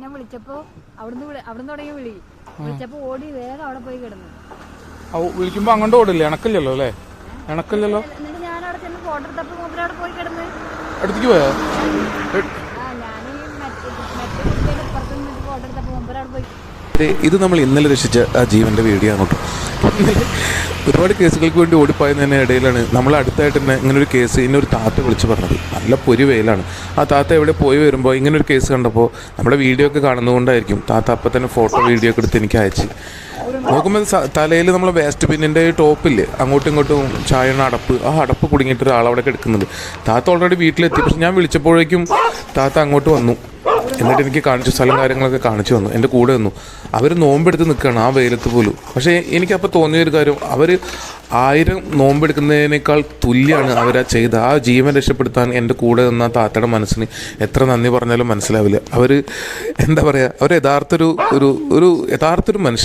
ഞാൻ വിളിച്ചപ്പോ അവിടുന്ന് തുടങ്ങി വിളിച്ചപ്പോ ഓടി വേഗം അവിടെ പോയി കിടന്നു. വിളിക്കുമ്പോ അങ്ങോട്ട് ഓടില്ലേ? ഇണക്കില്ലല്ലോ അല്ലേ? ഇണക്കില്ലല്ലോ. എന്നിട്ട് ഞാൻ അവിടെ ചെന്ന് ഫോട്ടോ എടുത്തപ്പോ മൂപ്പര് അവിടെ പോയി കിടന്ന്. അടുത്തേക്ക് പോയോ? ഇത് നമ്മൾ ഇന്നലെ രക്ഷിച്ച ആ ജീവൻ്റെ വീഡിയോ ആണ് കേട്ടോ. ഒരുപാട് കേസുകൾക്ക് വേണ്ടി ഓടിപ്പോയതിന് ഇടയിലാണ് നമ്മൾ അടുത്തായിട്ട് തന്നെ ഇങ്ങനൊരു കേസ് ഇന്നൊരു താത്ത വിളിച്ച് പറഞ്ഞത്. നല്ല പൊരി വെയിലാണ്. ആ താത്ത എവിടെ പോയി വരുമ്പോൾ ഇങ്ങനൊരു കേസ് കണ്ടപ്പോൾ നമ്മുടെ വീഡിയോ ഒക്കെ കാണുന്നതുകൊണ്ടായിരിക്കും താത്ത അപ്പം തന്നെ ഫോട്ടോ വീഡിയോ ഒക്കെ എടുത്ത് എനിക്ക് അയച്ച് നോക്കുമ്പോൾ തലയിൽ നമ്മളെ വേസ്റ്റ് പിന്നിൻ്റെ ടോപ്പില്ലേ, അങ്ങോട്ടും ഇങ്ങോട്ടും ചായണ അടപ്പ്, ആ അടപ്പ് കുടുങ്ങിയിട്ട് ഒരാളവിടെ കിടക്കുന്നുണ്ട്. താത്ത ഓൾറെഡി വീട്ടിലെത്തി. പക്ഷെ ഞാൻ വിളിച്ചപ്പോഴേക്കും താത്ത അങ്ങോട്ട് വന്നു. എന്നിട്ട് എനിക്ക് കാണിച്ചു, സ്ഥലം കാര്യങ്ങളൊക്കെ കാണിച്ചു തന്നു, എൻ്റെ കൂടെ വന്നു. അവർ നോമ്പെടുത്ത് നിൽക്കുകയാണ് ആ വെയിലത്ത് പോലും. പക്ഷേ എനിക്കപ്പോൾ തോന്നിയൊരു കാര്യം, അവർ 1000 നോമ്പെടുക്കുന്നതിനേക്കാൾ തുല്യമാണ് അവരാ ചെയ്ത ആ ജീവൻ രക്ഷപ്പെടുത്താൻ എൻ്റെ കൂടെ നിന്ന താത്തയുടെ മനസ്സിന് എത്ര നന്ദി പറഞ്ഞാലും മനസ്സിലാവില്ല. അവർ എന്താ പറയുക, അവർ യഥാർത്ഥൊരു മനുഷ്യൻ.